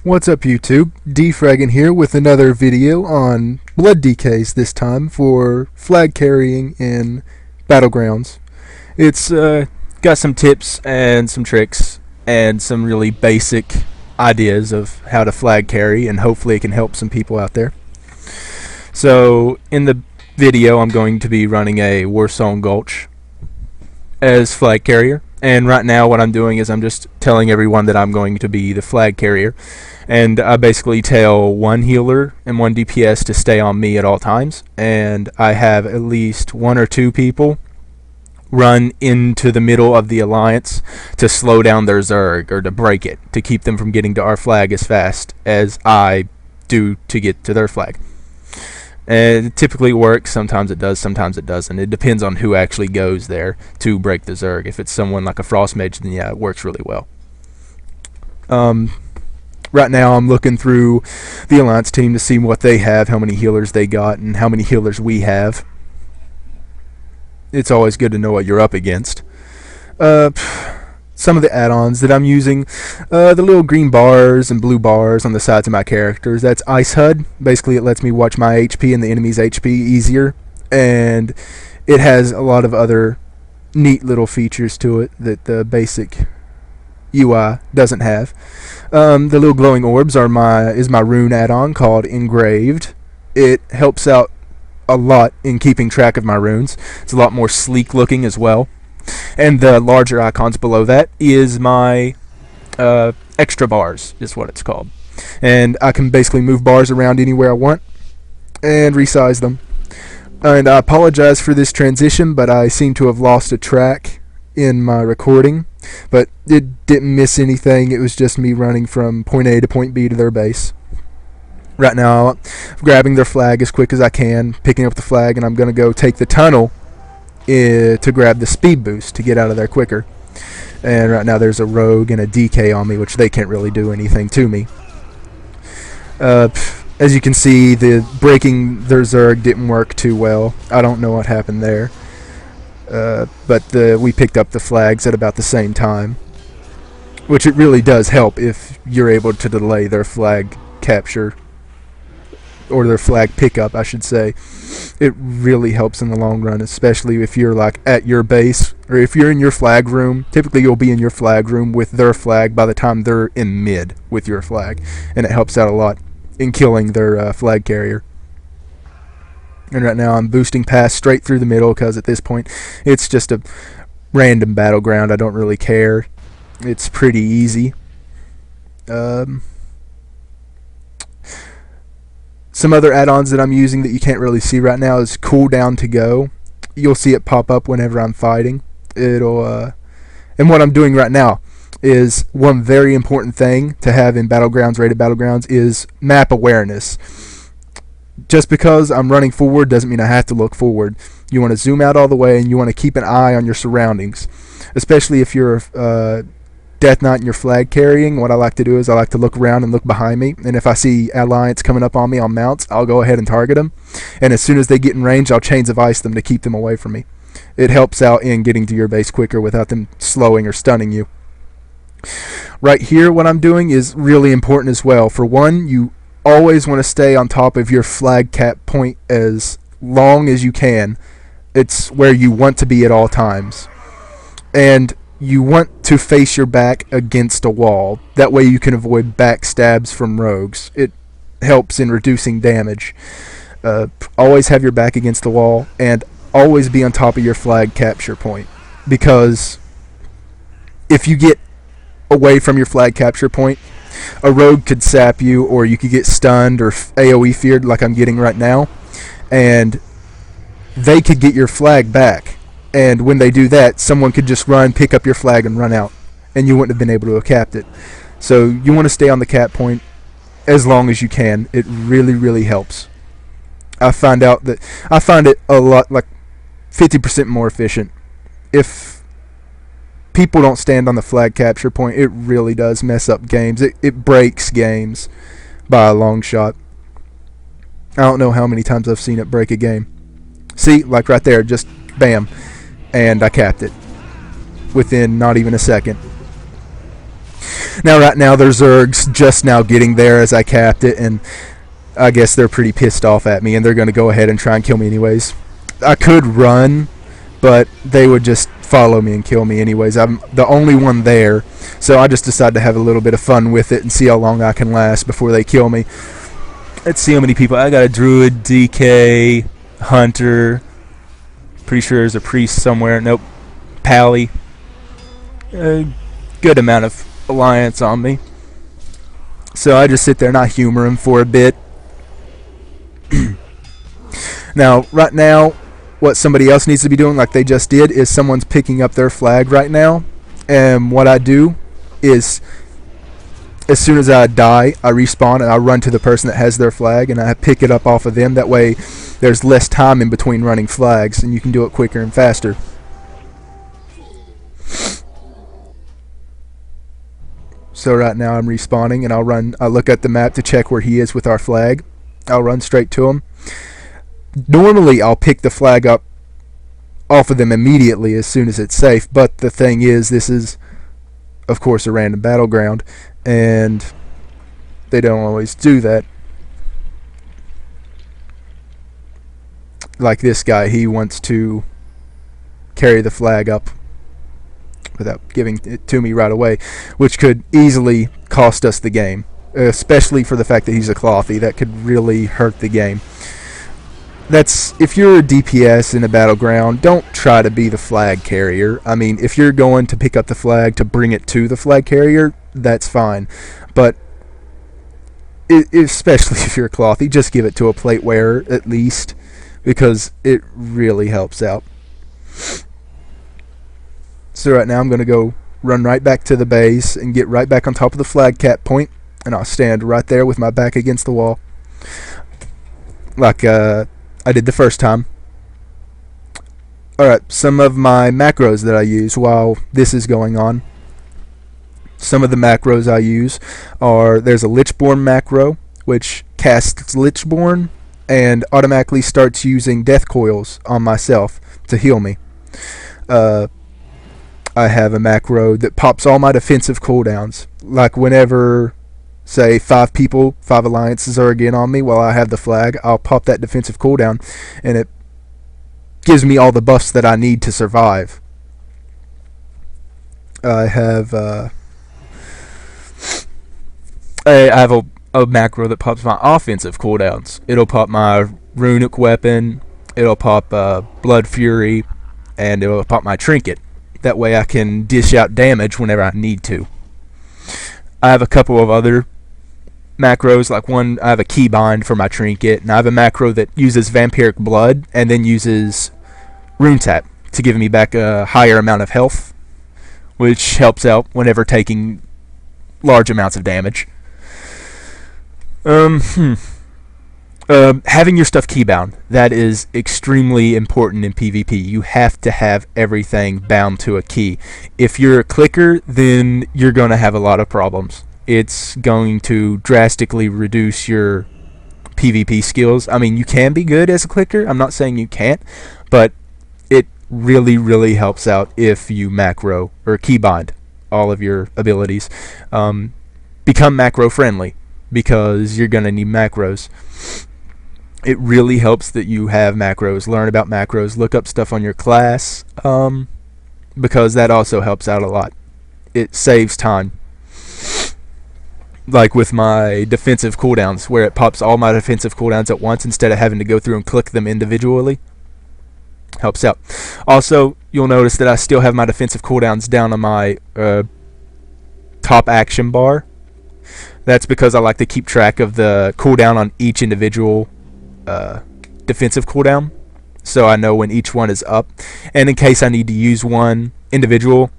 What's up YouTube? Defragging here with another video on blood decays, this time for flag carrying in Battlegrounds. It's got some tips and some tricks and some really basic ideas of how to flag carry, and hopefully it can help some people out there. So in the video I'm going to be running a Warsong Gulch as flag carrier. And right now what I'm doing is I'm just telling everyone that I'm going to be the flag carrier. And I basically tell one healer and one DPS to stay on me at all times. And I have at least one or two people run into the middle of the alliance to slow down their Zerg, or to break it, to keep them from getting to our flag as fast as I do to get to their flag. And it typically works. Sometimes it does, sometimes it doesn't. It depends on who actually goes there to break the Zerg. If it's someone like a Frost Mage, then yeah, it works really well. Right now I'm looking through the Alliance team to see what they have, how many healers they got, and how many healers we have. It's always good to know what you're up against. Some of the add-ons that I'm using, the little green bars and blue bars on the sides of my characters, that's Ice HUD. Basically it lets me watch my HP and the enemy's HP easier, and it has a lot of other neat little features to it that the basic UI doesn't have. The little glowing orbs are my rune add-on called Engraved. It helps out a lot in keeping track of my runes. It's a lot more sleek looking as well. And the larger icons below that is my extra bars, is what it's called. And I can basically move bars around anywhere I want and resize them. And I apologize for this transition, but I seem to have lost a track in my recording. But it didn't miss anything. It was just me running from point A to point B to their base. Right now, I'm grabbing their flag as quick as I can, picking up the flag, and I'm going to go take the tunnel to grab the speed boost to get out of there quicker. And right now there's a rogue and a DK on me, which they can't really do anything to me. As you can see, the breaking their Zerg didn't work too well. I don't know what happened there. But we picked up the flags at about the same time, which it really does help if you're able to delay their flag capture, or their flag pickup, I should say. It really helps in the long run, especially if you're like at your base, or if you're in your flag room. Typically you'll be in your flag room with their flag by the time they're in mid with your flag, and it helps out a lot in killing their flag carrier. And right now I'm boosting past straight through the middle, because at this point it's just a random battleground. I don't really care. It's pretty easy. Some other add-ons that I'm using that you can't really see right now is cooldown to go. You'll see it pop up whenever I'm fighting. And what I'm doing right now is one very important thing to have in Battlegrounds, rated Battlegrounds, is map awareness. Just because I'm running forward doesn't mean I have to look forward. You want to zoom out all the way, and you want to keep an eye on your surroundings. Especially if you're Death Knight and your flag carrying, what I like to do is I like to look around and look behind me, and if I see Alliance coming up on me on mounts, I'll go ahead and target them, and as soon as they get in range, I'll chains of ice them to keep them away from me. It helps out in getting to your base quicker without them slowing or stunning you. Right here, what I'm doing is really important as well. For one, you always want to stay on top of your flag cap point as long as you can. It's where you want to be at all times. And you want to face your back against a wall. That way you can avoid backstabs from rogues. It helps in reducing damage. Always have your back against the wall, and always be on top of your flag capture point. Because if you get away from your flag capture point, a rogue could sap you, or you could get stunned or AoE feared like I'm getting right now, and they could get your flag back. And when they do that, someone could just run, pick up your flag, and run out, and you wouldn't have been able to have capped it. So you want to stay on the cap point as long as you can. It really, really helps. I find it a lot, like 50% more efficient. If people don't stand on the flag capture point, it really does mess up games. It breaks games by a long shot. I don't know how many times I've seen it break a game. See, like right there, just bam. And I capped it within not even a second. Now, right now, there's Zergs just now getting there as I capped it, and I guess they're pretty pissed off at me, and they're going to go ahead and try and kill me anyways. I could run, but they would just follow me and kill me anyways. I'm the only one there, so I just decided to have a little bit of fun with it and see how long I can last before they kill me. Let's see how many people. I got a druid, DK, hunter. Pretty sure there's a priest somewhere. Nope. Pally. A good amount of alliance on me. So I just sit there and I humor him for a bit. Now, right now, what somebody else needs to be doing, like they just did, is someone's picking up their flag right now. And what I do is, as soon as I die, I respawn and I run to the person that has their flag and I pick it up off of them. That way, there's less time in between running flags and you can do it quicker and faster. So right now I'm respawning and I look at the map to check where he is with our flag. I'll run straight to him. Normally I'll pick the flag up off of them immediately as soon as it's safe, but the thing is, this is of course a random battleground and they don't always do that. Like this guy, he wants to carry the flag up without giving it to me right away, which could easily cost us the game, especially for the fact that he's a clothy. That could really hurt the game. That's, if you're a DPS in a battleground, don't try to be the flag carrier. I mean, if you're going to pick up the flag to bring it to the flag carrier, that's fine, but especially if you're a clothy, just give it to a plate wearer at least, because it really helps out. So right now I'm going to go run right back to the base and get right back on top of the flag cap point, and I'll stand right there with my back against the wall like I did the first time. Alright, some of my macros that I use while this is going on. Some of the macros I use are, there's a Lichborn macro, which casts Lichborn and automatically starts using death coils on myself to heal me. I have a macro that pops all my defensive cooldowns. Like whenever, say, 5 alliances are again on me while I have the flag, I'll pop that defensive cooldown and it gives me all the buffs that I need to survive. I have a macro that pops my offensive cooldowns. It'll pop my runic weapon, it'll pop blood fury, and it'll pop my trinket. That way I can dish out damage whenever I need to. I have a couple of other macros, like one, I have a keybind for my trinket, and I have a macro that uses vampiric blood and then uses rune tap to give me back a higher amount of health, which helps out whenever taking large amounts of damage. Having your stuff keybound, that is extremely important in PvP. You have to have everything bound to a key. If you're a clicker, then you're going to have a lot of problems. It's going to drastically reduce your PvP skills. I mean, you can be good as a clicker. I'm not saying you can't, but it really, really helps out if you macro or keybind all of your abilities. Become macro friendly, because you're going to need macros. It really helps that you have macros. Learn about macros. Look up stuff on your class, because that also helps out a lot. It saves time. Like with my defensive cooldowns, where it pops all my defensive cooldowns at once instead of having to go through and click them individually. Helps out. Also, you'll notice that I still have my defensive cooldowns down on my top action bar. That's because I like to keep track of the cooldown on each individual defensive cooldown, so I know when each one is up, and in case I need to use one individual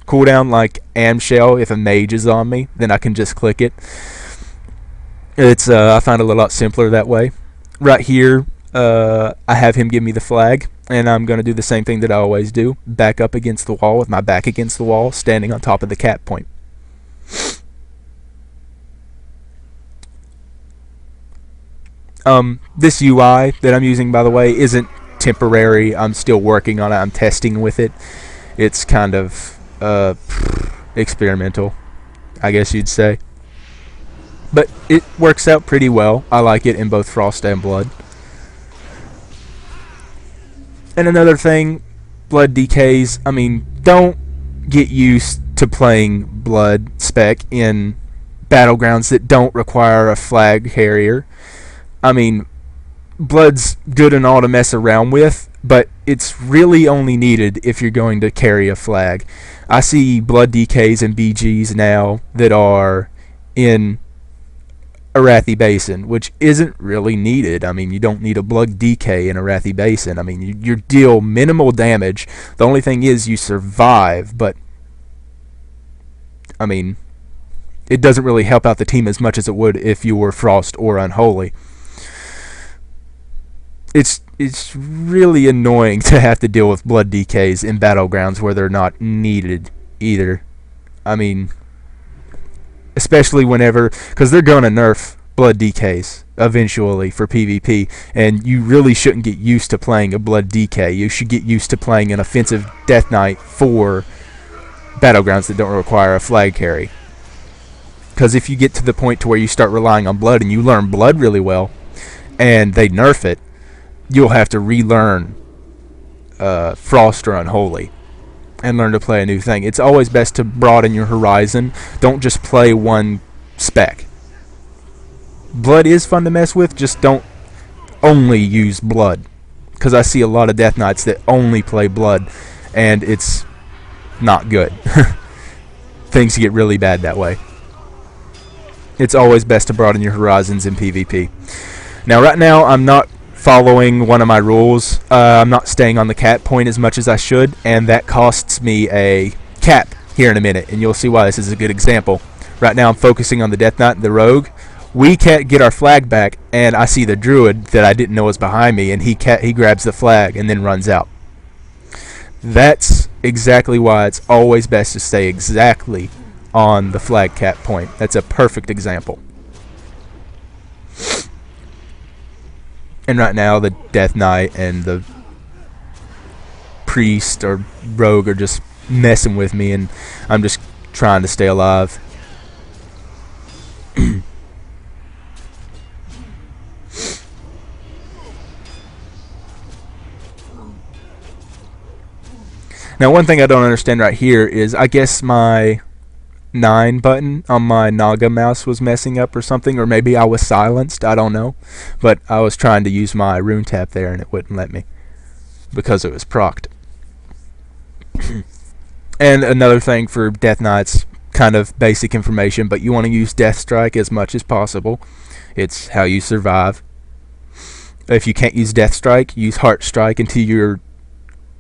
cooldown, like Amshell, if a mage is on me, then I can just click it. It's I find it a lot simpler that way. Right here, I have him give me the flag, and I'm going to do the same thing that I always do. Back up against the wall with my back against the wall, standing on top of the cap point. This UI that I'm using, by the way, isn't temporary. I'm still working on it. I'm testing with it. It's kind of experimental. I guess you'd say. But it works out pretty well. I like it in both Frost and Blood. And another thing, Blood decays. I mean, don't get used to playing Blood spec in battlegrounds that don't require a flag carrier. I mean, Blood's good and all to mess around with, but it's really only needed if you're going to carry a flag. I see Blood DKs and BGs now that are in Arathi Basin, which isn't really needed. I mean, you don't need a Blood DK in Arathi Basin. I mean, you deal minimal damage. The only thing is you survive, but I mean, it doesn't really help out the team as much as it would if you were Frost or Unholy. It's really annoying to have to deal with Blood DKs in battlegrounds where they're not needed either. I mean, especially whenever, because they're going to nerf Blood DKs eventually for PvP, and you really shouldn't get used to playing a Blood DK. You should get used to playing an offensive Death Knight for battlegrounds that don't require a flag carry. Because if you get to the point to where you start relying on Blood and you learn Blood really well, and they nerf it, you'll have to relearn Frost or Unholy and learn to play a new thing. It's always best to broaden your horizon. Don't just play one spec. Blood is fun to mess with, just don't only use Blood. Because I see a lot of Death Knights that only play Blood, and it's not good. Things get really bad that way. It's always best to broaden your horizons in PvP. Now, right now, I'm not following one of my rules. I'm not staying on the cap point as much as I should, and that costs me a cap here in a minute, and you'll see why this is a good example. Right now I'm focusing on the Death Knight and the Rogue. We can't get our flag back, and I see the Druid that I didn't know was behind me, and he grabs the flag and then runs out. That's exactly why it's always best to stay exactly on the flag cap point. That's a perfect example. And right now, the Death Knight and the Priest or Rogue are just messing with me, and I'm just trying to stay alive. Now, one thing I don't understand right here is I guess my 9 button on my Naga mouse was messing up or something, or maybe I was silenced, I don't know, but I was trying to use my rune tap there and it wouldn't let me because it was procced. And another thing for Death Knights, kind of basic information, but you want to use Death Strike as much as possible. It's how you survive. If you can't use Death Strike, use Heart Strike until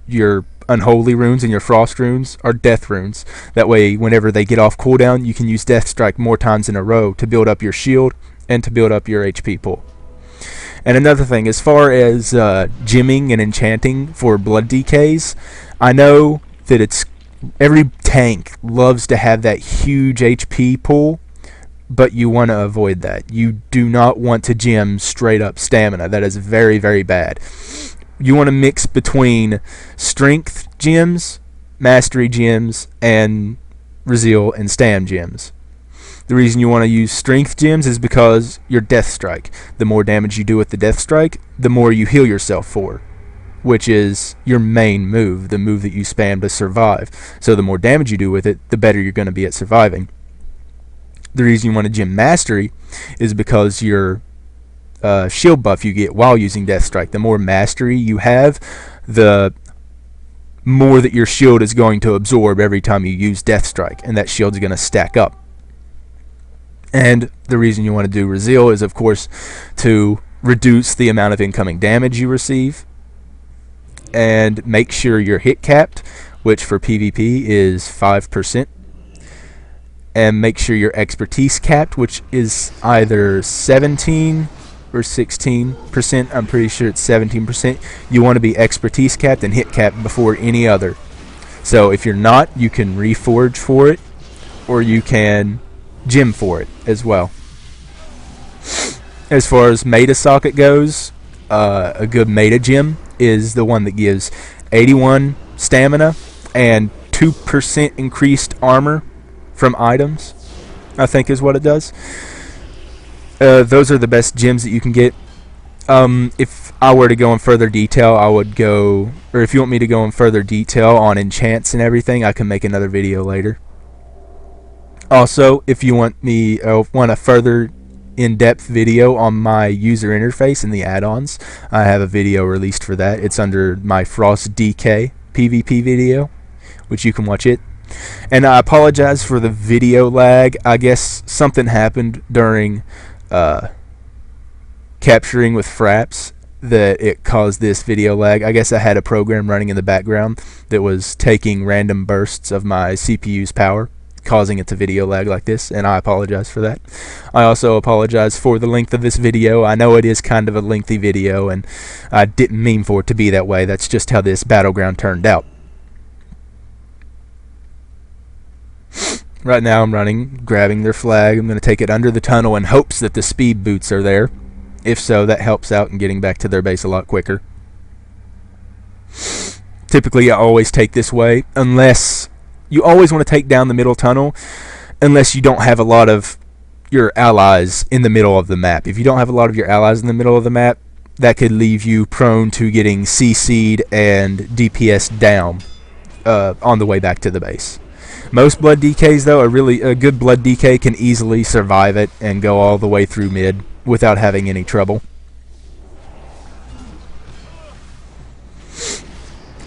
your Unholy runes and your Frost runes are Death runes. That way, whenever they get off cooldown, you can use Death Strike more times in a row to build up your shield and to build up your HP pool. And another thing, as far as gemming and enchanting for Blood DKs, I know that every tank loves to have that huge HP pool, but you want to avoid that. You do not want to gem straight up stamina. That is very, very bad. You want to mix between strength gems, mastery gems, and rezeal and stam gems. The reason you want to use strength gems is because your Death Strike. The more damage you do with the Death Strike, the more you heal yourself for, which is your main move, the move that you spam to survive. So the more damage you do with it, the better you're going to be at surviving. The reason you want to gem mastery is because your shield buff you get while using Death Strike. The more mastery you have, the more that your shield is going to absorb every time you use Death Strike, and that shield's going to stack up. And the reason you want to do Rezeal is, of course, to reduce the amount of incoming damage you receive, and make sure you're hit capped, which for PvP is 5%. And make sure you're expertise capped, which is either 17 or 16%. I'm pretty sure it's 17%. You want to be expertise capped and hit capped before any other. So if you're not, you can reforge for it, or you can gem for it as well. As far as meta socket goes, a good meta gem is the one that gives 81 stamina and 2% increased armor from items. I think is what it does. Those are the best gems that you can get. If I were to go in further detail, I would go, or if you want me to go in further detail on enchants and everything, I can make another video later. Also, if you want a further in-depth video on my user interface and the add-ons, I have a video released for that. It's under my Frost DK PvP video, which you can watch it. And I apologize for the video lag. I guess something happened during capturing with Fraps that it caused this video lag. I guess I had a program running in the background that was taking random bursts of my CPU's power, causing it to video lag like this, and I apologize for that. I also apologize for the length of this video. I know it is kind of a lengthy video, and I didn't mean for it to be that way. That's just how this battleground turned out. Right now I'm grabbing their flag. I'm going to take it under the tunnel in hopes that the speed boots are there. If so, that helps out in getting back to their base a lot quicker. Typically, I always take this way, unless you always want to take down the middle tunnel, unless you don't have a lot of your allies in the middle of the map. If you don't have a lot of your allies in the middle of the map, that could leave you prone to getting CC'd and DPS down on the way back to the base. Most blood DKs, though, a good blood DK can easily survive it and go all the way through mid without having any trouble.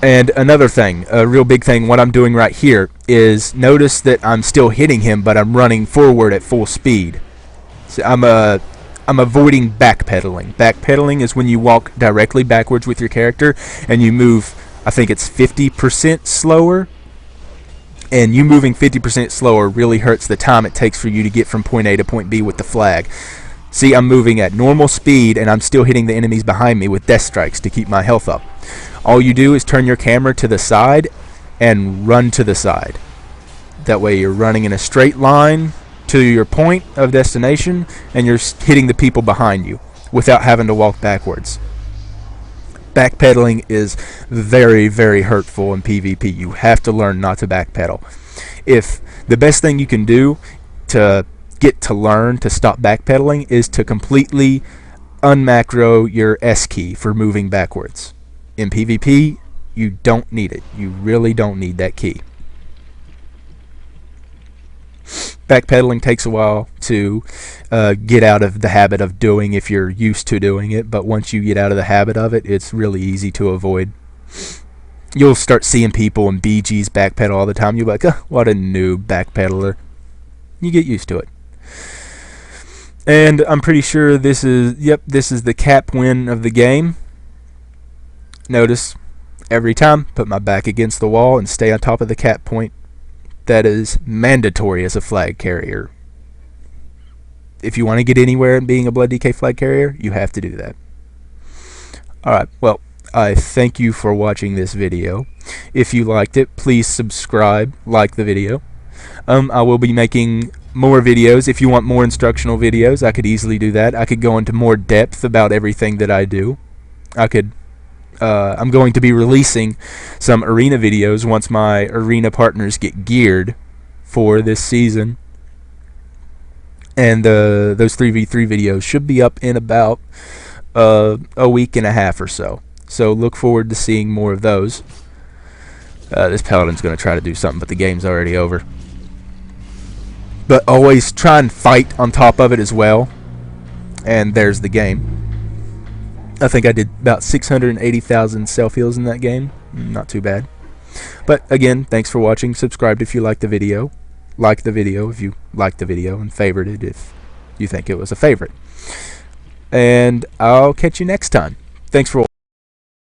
And another thing, a real big thing, what I'm doing right here is notice that I'm still hitting him, but I'm running forward at full speed. So I'm avoiding backpedaling. Backpedaling is when you walk directly backwards with your character and you move, I think it's 50% slower. And you moving 50% slower really hurts the time it takes for you to get from point A to point B with the flag. See, I'm moving at normal speed and I'm still hitting the enemies behind me with death strikes to keep my health up. All you do is turn your camera to the side and run to the side. That way you're running in a straight line to your point of destination and you're hitting the people behind you without having to walk backwards. Backpedaling is very, very hurtful in PvP. You have to learn not to backpedal. If the best thing you can do to get to learn to stop backpedaling is to completely unmacro your S key for moving backwards. In PvP, you don't need it. You really don't need that key. Backpedaling takes a while to get out of the habit of doing if you're used to doing it, but once you get out of the habit of it, it's really easy to avoid. You'll start seeing people in BGs backpedal all the time. You'll be like, oh, what a noob backpedaler. You get used to it. And I'm pretty sure this is the cap win of the game. Notice, every time, put my back against the wall and stay on top of the cap point. That is mandatory as a flag carrier. If you want to get anywhere in being a Blood DK flag carrier, you have to do that. Alright, well, I thank you for watching this video. If you liked it, please subscribe, like the video. I will be making more videos. If you want more instructional videos, I could easily do that. I could go into more depth about everything that I do. I'm going to be releasing some arena videos once my arena partners get geared for this season. And those 3v3 videos should be up in about a week and a half or so. So look forward to seeing more of those. This paladin's going to try to do something, but the game's already over. But always try and fight on top of it as well. And there's the game. I think I did about 680,000 self-heals in that game. Not too bad. But again, thanks for watching. Subscribe if you liked the video. Like the video if you liked the video. And favorite it if you think it was a favorite. And I'll catch you next time. Thanks for watching.